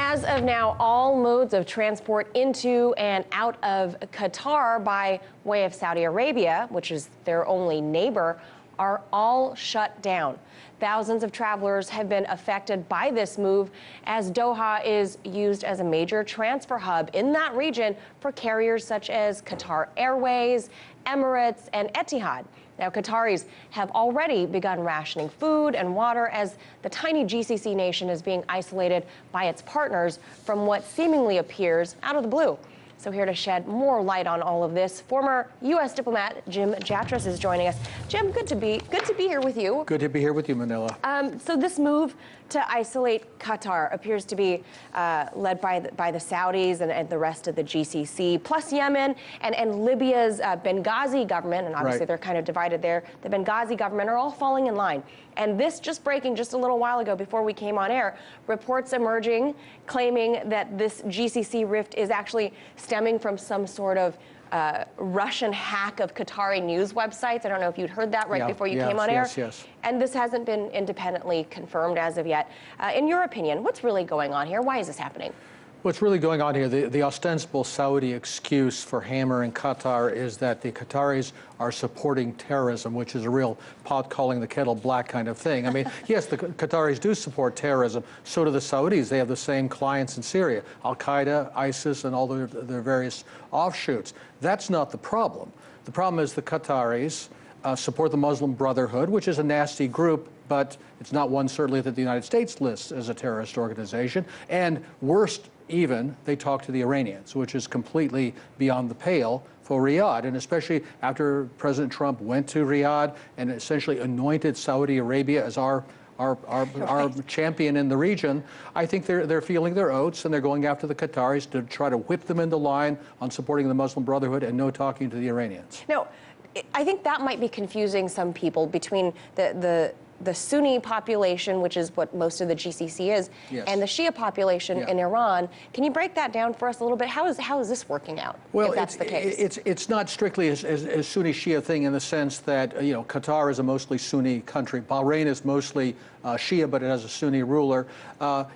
As of now, all modes of transport into and out of Qatar by way of Saudi Arabia, which is their only neighbor, are all shut down. Thousands of travelers have been affected by this move, as Doha is used as a major transfer hub in that region for carriers such as Qatar Airways, Emirates, and Etihad. Now, Qataris have already begun rationing food and water as the tiny GCC nation is being isolated by its partners from what seemingly appears out of the blue. So here to shed more light on all of this, former U.S. diplomat Jim Jatras is joining us. Jim, good to be here with you. Good to be here with you, Manila. So this move to isolate Qatar appears to be led by the Saudis and the rest of the GCC, plus Yemen and Libya's Benghazi government, and obviously they're kind of divided there. The Benghazi government are all falling in line. And this just breaking just a little while ago before we came on air, reports emerging claiming that this GCC rift is actually stemming from some sort of Russian hack of Qatari news websites. I don't know if you'd heard that before you came on air. Yes. And this hasn't been independently confirmed as of yet. In your opinion, what's really going on here? Why is this happening? What's really going on here, the ostensible Saudi excuse for hammering Qatar is that the Qataris are supporting terrorism, which is a real pot calling the kettle black kind of thing. I mean, yes, the Qataris do support terrorism. So do the Saudis. They have the same clients in Syria, Al-Qaeda, ISIS, and all their various offshoots. That's not the problem. The problem is the Qataris support the Muslim Brotherhood, which is a nasty group, but it's not one certainly that the United States lists as a terrorist organization. And worst even, they talk to the Iranians, which is completely beyond the pale for Riyadh. And especially after President Trump went to Riyadh and essentially anointed Saudi Arabia as our champion in the region, I think they're feeling their oats and they're going after the Qataris to try to whip them into line on supporting the Muslim Brotherhood and no talking to the Iranians. Now, I think that might be confusing some people between the Sunni population, which is what most of the GCC is, and the Shia population in Iran. Can you break that down for us a little bit? How is this working out, if that's the case? It's not strictly a Sunni-Shia thing in the sense that, Qatar is a mostly Sunni country. Bahrain is mostly Shia, but it has a Sunni ruler.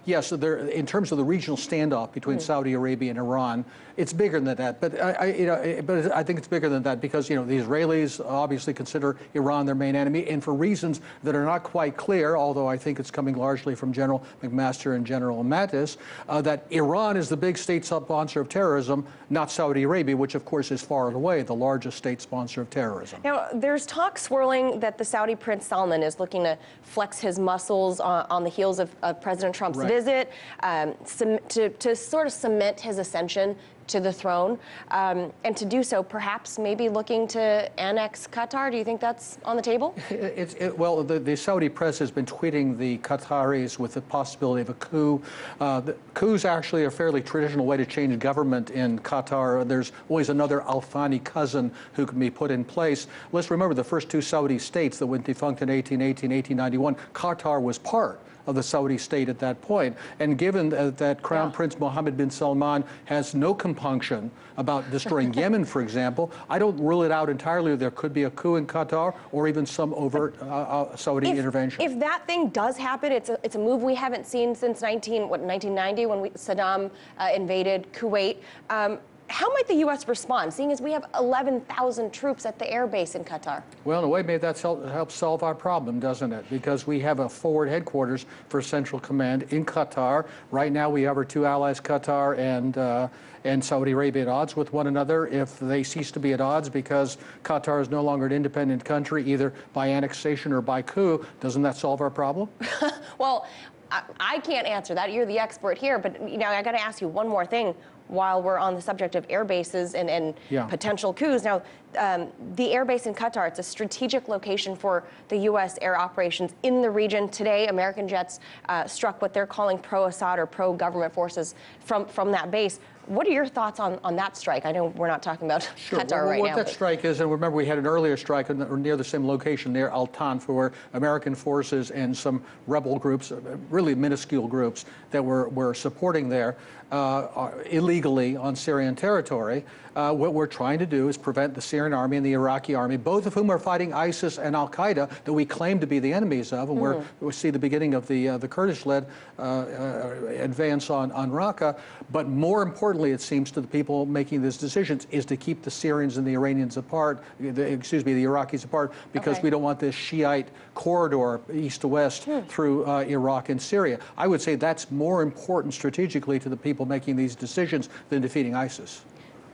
Yes, in terms of the regional standoff between Saudi Arabia and Iran, it's bigger than that. But I think it's bigger than that because the Israelis obviously consider Iran their main enemy, and for reasons that are not quite clear, although I think it's coming largely from General McMaster and General Mattis, that Iran is the big state sponsor of terrorism, not Saudi Arabia, which of course is far and away the largest state sponsor of terrorism. Now, there's talk swirling that the Saudi Prince Salman is looking to flex his muscles on the heels of President Trump's visit to sort of cement his ascension to the throne, and to do so, perhaps maybe looking to annex Qatar. Do you think that's on the table? Well, the Saudi press has been tweeting the Qataris with the possibility of a coup. Coups actually a fairly traditional way to change government in Qatar. There's always another Al Thani cousin who can be put in place. Let's remember the first two Saudi states that went defunct in 1818, 1891, Qatar was part of the Saudi state at that point. And given that Crown Prince Mohammed bin Salman has no compunction about destroying Yemen, for example, I don't rule it out entirely that there could be a coup in Qatar or even some overt Saudi intervention. If that thing does happen, it's a move we haven't seen since 1990 when Saddam invaded Kuwait. How might the U.S. respond, seeing as we have 11,000 troops at the air base in Qatar? Well, in a way, maybe that helps solve our problem, doesn't it? Because we have a forward headquarters for Central Command in Qatar. Right now, we have our two allies, Qatar and Saudi Arabia, at odds with one another. If they cease to be at odds because Qatar is no longer an independent country, either by annexation or by coup, doesn't that solve our problem? Well, I can't answer that. You're the expert here, but I got to ask you one more thing while we're on the subject of air bases and potential coups. Now, the air base in Qatar, it's a strategic location for the U.S. air operations in the region. Today, American jets struck what they're calling pro-Assad or pro-government forces from that base. What are your thoughts on that strike? I know we're not talking about Qatar right now. What that strike is, and remember we had an earlier strike near the same location near Al-Tanf, where American forces and some rebel groups, really minuscule groups that were supporting there, illegally illegally on Syrian territory. What we're trying to do is prevent the Syrian army and the Iraqi army, both of whom are fighting ISIS and Al-Qaeda, that we claim to be the enemies of, and we see the beginning of the Kurdish-led advance on Raqqa. But more importantly, it seems to the people making these decisions, is to keep the Syrians and the Iranians apart, the Iraqis apart, because we don't want this Shiite corridor east to west through Iraq and Syria. I would say that's more important strategically to the people making these decisions than defeating ISIS.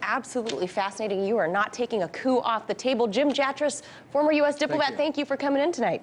Absolutely fascinating. You are not taking a coup off the table. Jim Jatras, former U.S. diplomat, thank you for coming in tonight.